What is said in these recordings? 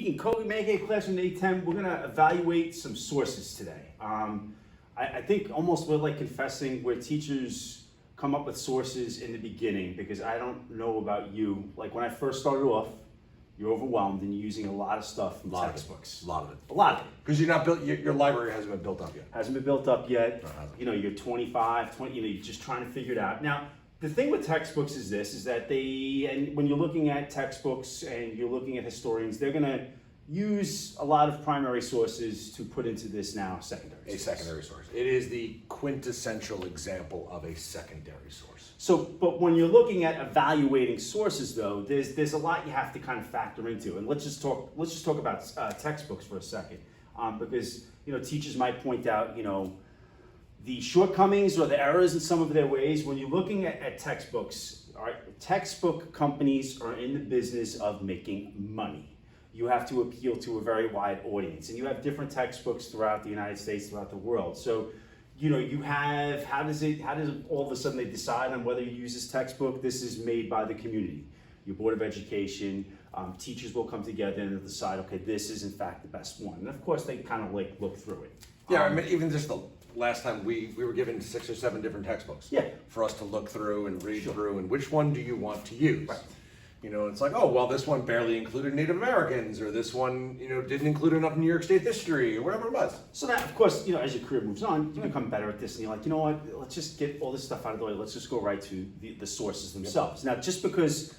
in Code Make Classroom 810, we're going to evaluate some sources today. I think almost we're like confessing where teachers come up with sources in the beginning, because I don't know about you. Like when I first started off, you're overwhelmed and you're using a lot of stuff from textbooks. A lot of it. A lot of it. Because you're not built. Your library hasn't been built up yet. Hasn't been built up yet. No, it hasn't. You know, you're 25, 20, you know, you're just trying to figure it out. Now, the thing with textbooks is this, is that and when you're looking at textbooks and you're looking at historians, they're going to use a lot of primary sources to put into this now secondary source. A secondary source. It is the quintessential example of a secondary source. So, but when you're looking at evaluating sources, though, there's a lot you have to kind of factor into. And let's just talk about textbooks for a second, because you know teachers might point out the shortcomings or the errors in some of their ways. When you're looking at textbooks, all right, textbook companies are in the business of making money. You have to appeal to a very wide audience, and you have different textbooks throughout the United States, throughout the world. So, you have, how does all of a sudden they decide on whether you use this textbook? This is made by the community, your Board of Education. Teachers will come together and they'll decide, okay, this is in fact the best one. And of course, they kind of like look through it. Yeah, I mean, even just the last time we were given 6 or 7 different textbooks. Yeah. For us to look through and read Sure. through, and which one do you want to use? Right. It's like, oh, well, this one barely included Native Americans, or this one, didn't include enough New York State history, or whatever it was. So now, of course, as your career moves on, you become better at this, and you're like, you know what? Let's just get all this stuff out of the way. Let's just go right to the sources themselves. Now, just because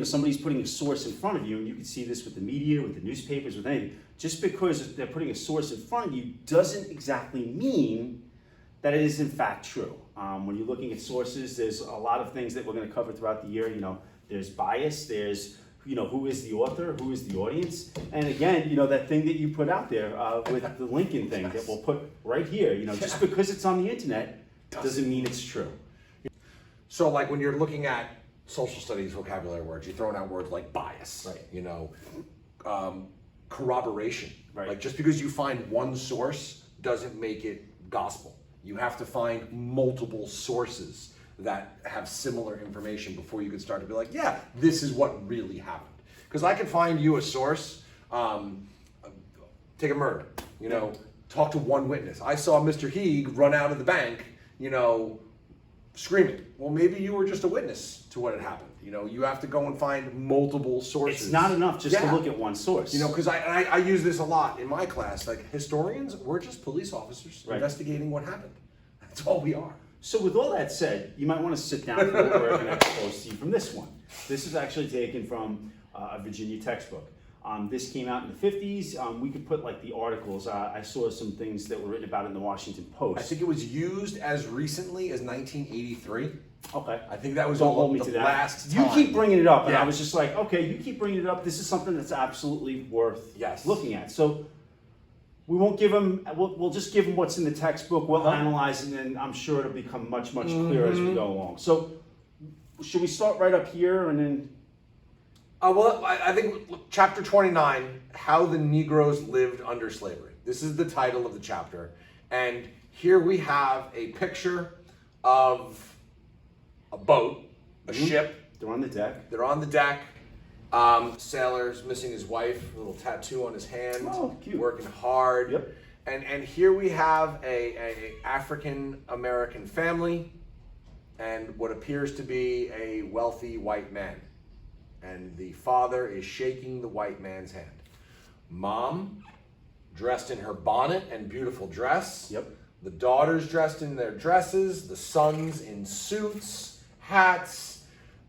somebody's putting a source in front of you, and you can see this with the media, with the newspapers, with anything, just because they're putting a source in front of you doesn't exactly mean that it is in fact true. When you're looking at sources, there's a lot of things that we're going to cover throughout the year. There's bias, there's who is the author, who is the audience, and again, that thing that you put out there with the Lincoln thing that we'll put right here. Just because it's on the internet doesn't mean it's true. So, like when you're looking at social studies vocabulary words, you're throwing out words like bias, right? Corroboration, right? Like just because you find one source doesn't make it gospel. You have to find multiple sources that have similar information before you can start to be like, yeah, this is what really happened. Because I can find you a source, take a murder, talk to one witness. I saw Mr. Heeg run out of the bank, screaming. Well, maybe you were just a witness to what had happened. You have to go and find multiple sources. It's not enough just to look at one source. Because I use this a lot in my class. Like historians, we're just police officers investigating what happened. That's all we are. So with all that said, you might want to sit down for what we're going to expose to you from this one. This is actually taken from a Virginia textbook. This came out in the 50s. We could put like the articles. I saw some things that were written about in the Washington Post. I think it was used as recently as 1983. Okay. I think that was Don't hold me to that. Last time. You keep bringing it up, and Yeah. I was just like, okay, you keep bringing it up. This is something that's absolutely worth looking at. So we won't give them. We'll just give them what's in the textbook. We'll analyze it, and I'm sure it'll become much clearer as we go along. So should we start right up here and then? Well, I think chapter 29, How the Negroes Lived Under Slavery. This is the title of the chapter. And here we have a picture of a boat, a ship. They're on the deck. They're on the deck. Sailor's missing his wife, a little tattoo on his hand. Oh, cute. Working hard. Yep. And here we have a African American family and what appears to be a wealthy white man. And the father is shaking the white man's hand. Mom, dressed in her bonnet and beautiful dress. Yep. The daughters dressed in their dresses. The sons in suits, hats.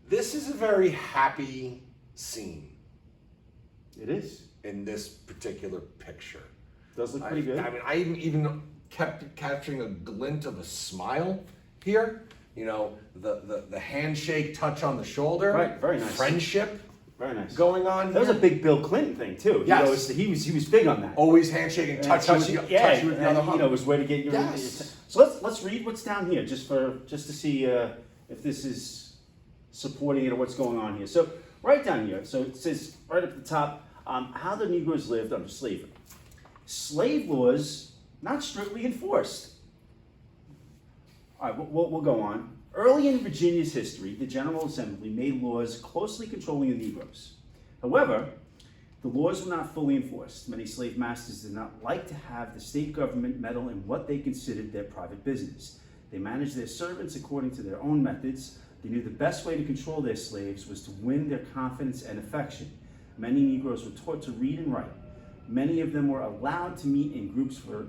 This is a very happy scene. It is. In this particular picture. Does look pretty good. I mean, I even kept capturing a glint of a smile here. The handshake touch on the shoulder. Right, very nice. Friendship Very nice. going on. That was a big Bill Clinton thing too. Yes. He was big on that. Always handshaking, And touch you with the other and, hand. his way to get your. Yes. So let's read what's down here just to see if this is supporting it or what's going on here. So right down here. So it says right up at the top, how the Negroes lived under slavery. Slave laws not strictly enforced. All right, we'll go on. Early in Virginia's history, the General Assembly made laws closely controlling the Negroes. However, The laws were not fully enforced. Many slave masters did not like to have the state government meddle in what they considered their private business. They managed their servants according to their own methods. They knew the best way to control their slaves was to win their confidence and affection. Many Negroes were taught to read and write. Many of them were allowed to meet in groups for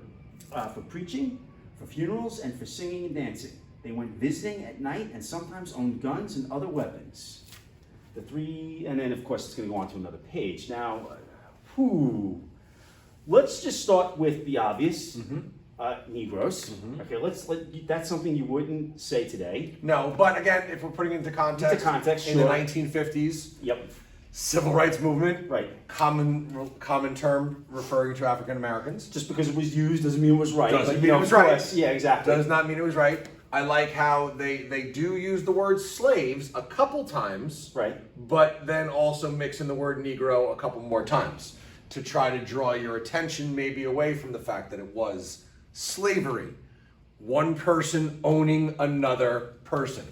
preaching, for funerals, and for singing and dancing. They went visiting at night and sometimes owned guns and other weapons. And then of course it's going to go on to another page. Now, let's just start with the obvious. Negroes. Okay, that's something you wouldn't say today. No, but again, if we're putting it into context, in the sure. 1950s, Yep. civil rights movement, Right. common term referring to African Americans. Just because it was used doesn't mean it was right. Doesn't But, mean it of was right. course, yeah, exactly. Does not mean it was right. I like how they do use the word slaves a couple times, Right. but then also mix in the word Negro a couple more times to try to draw your attention maybe away from the fact that it was slavery. One person owning another person.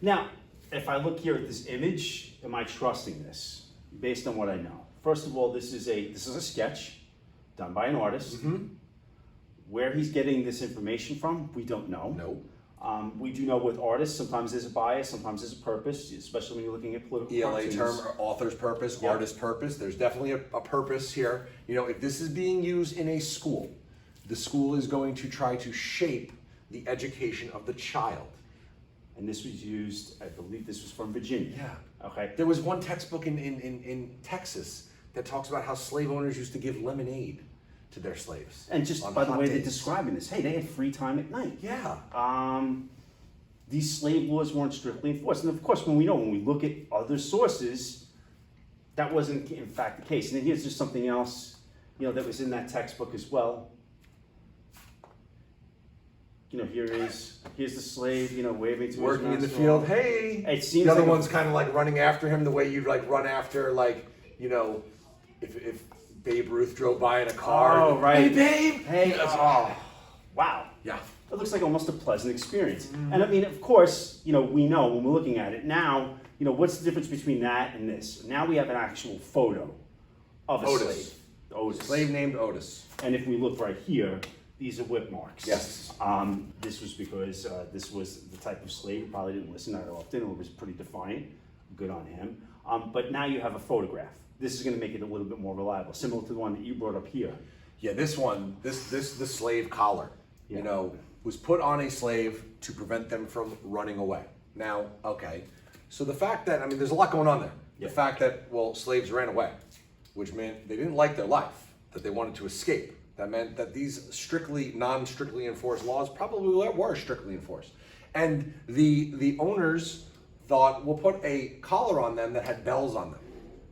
Now, if I look here at this image, am I trusting this based on what I know? First of all, this is a sketch done by an artist. Where he's getting this information from, we don't know. No. We do know with artists, sometimes there's a bias, sometimes there's a purpose, especially when you're looking at political ELA cartoons. term, or author's purpose, Yep. artist's purpose. There's definitely a purpose here. You know, if this is being used in a school, the school is going to try to shape the education of the child. And this was used, I believe this was from Virginia. Yeah. Okay. There was one textbook in Texas that talks about how slave owners used to give lemonade to their slaves. And just on by the hot way they're days. describing this, hey, they had free time at night. Yeah. These slave laws weren't strictly enforced. And of course, when we look at other sources, that wasn't in fact the case. And then here's just something else, that was in that textbook as well. Here's the slave, waving to his Working in the master. field, hey. It seems the other like one's kind of like running after him the way you'd like run after if Babe Ruth drove by in a car. Oh, right. Hey, babe. Hey, Yes. wow. Yeah. It looks like almost a pleasant experience. And I mean, of course, we know when we're looking at it now, what's the difference between that and this? Now we have an actual photo of a Otis. slave. Otis. Slave named Otis. And if we look right here, these are whip marks. Yes. This was because this was the type of slave who probably didn't listen that often, or was pretty defiant. Good on him. But now you have a photograph. This is going to make it a little bit more reliable, similar to the one that you brought up here. Yeah, this one, the slave collar, Yeah. was put on a slave to prevent them from running away. Now, okay, so the fact that, there's a lot going on there. Yeah. The fact that, slaves ran away, which meant they didn't like their life, that they wanted to escape. That meant that these non-strictly enforced laws probably were strictly enforced. And the owners thought, we'll put a collar on them that had bells on them.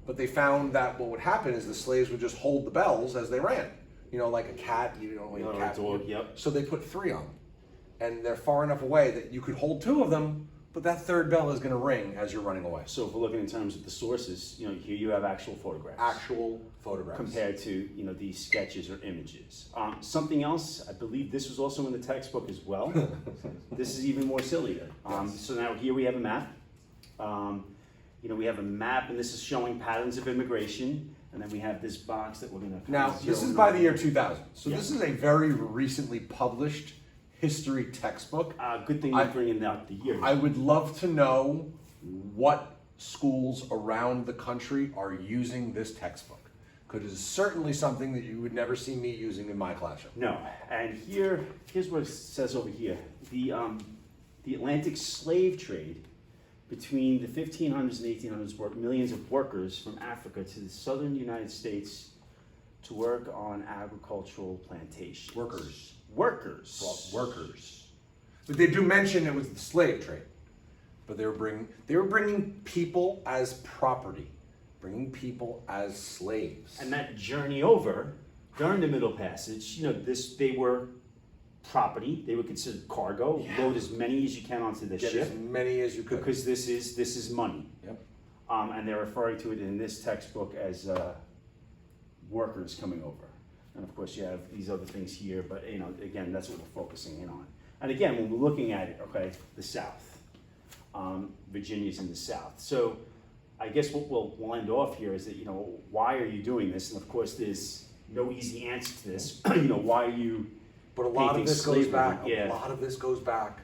But they found that what would happen is the slaves would just hold the bells as they ran. Like a cat, like a cat. dog, yep. So they put 3 on. And they're far enough away that you could hold 2 of them, but that third bell is going to ring as you're running away. So if we're looking in terms of the sources, here you have actual photographs. Actual photographs. Compared to, these sketches or images. Something else, I believe this was also in the textbook as well. This is even more sillier. So now here we have a map. We have a map, and this is showing patterns of immigration. And then we have this box that we're going to... Now, this is by the year 2000. So Yeah. this is a very recently published history textbook. Good thing you're bringing out the year. I would love to know what schools around the country are using this textbook. Because it is certainly something that you would never see me using in my classroom. No, and here's what it says over here. The Atlantic slave trade between the 1500s and 1800s brought millions of workers from Africa to the southern United States to work on agricultural plantations. Workers. Workers. But they do mention it was the slave trade. But they were bringing people as property, bringing people as slaves. And that journey over, during the Middle Passage, they were property. They were considered cargo. Yeah. Load as many as you can onto the Get ship. as many as you could. Because this is money. Yep. And they're referring to it in this textbook as workers coming over. And of course you have these other things here, but again, that's what we're focusing in on. And again, when we're looking at it, okay, the South. Virginia's in the South. So I guess what we'll end off here is that, you know, why are you doing this? And of course, there's no easy answer to this. You know, why are you But a lot of painting this goes slavery? back. Yeah. A lot of this goes back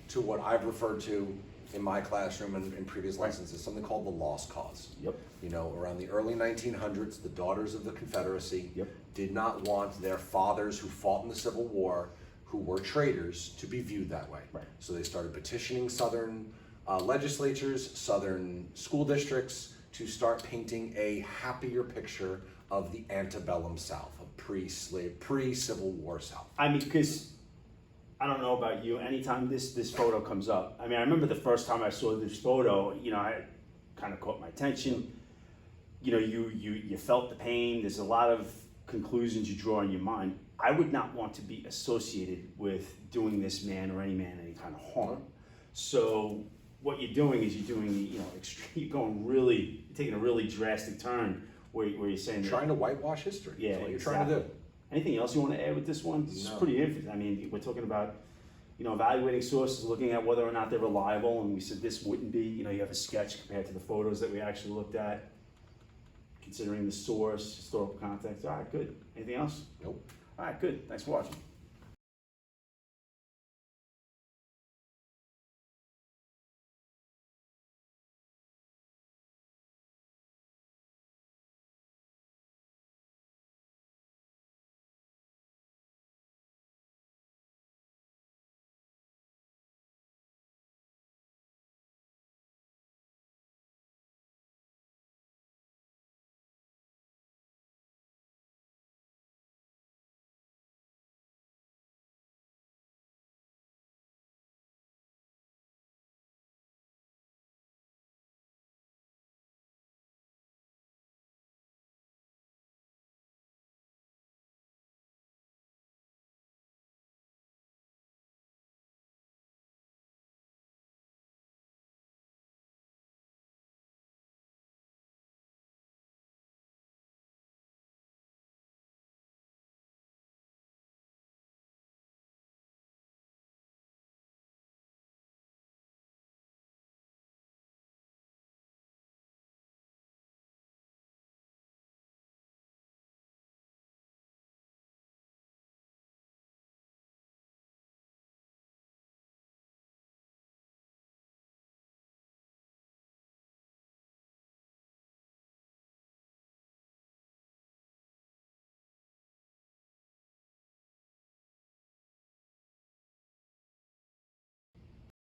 to what I've referred to in my classroom and in previous lessons as something called the lost cause. Yep. You know, around the early 1900s, the Daughters of the Confederacy Yep. did not want their fathers who fought in the Civil War, who were traitors, to be viewed that way. Right. So they started petitioning Southern legislatures, Southern school districts to start painting a happier picture of the antebellum South, a pre-slave, pre-Civil War South. I mean, because I don't know about you, anytime this photo comes up, I mean, I remember the first time I saw this photo, you know, I kind of caught my attention. You know, you felt the pain. There's a lot of conclusions you draw in your mind. I would not want to be associated with doing this man or any man any kind of harm. So what you're doing is you're doing the, you know, extreme, you're taking a really drastic turn where you're saying that, Trying to whitewash history. yeah, That's what you're exactly. trying to do. Anything else you want to add with this one? This is No. pretty interesting. I mean, we're talking about, you know, evaluating sources, looking at whether or not they're reliable, and we said this wouldn't be. You know, you have a sketch compared to the photos that we actually looked at, considering the source, historical context. All right, good. Anything else? Nope. All right, good. Thanks for watching.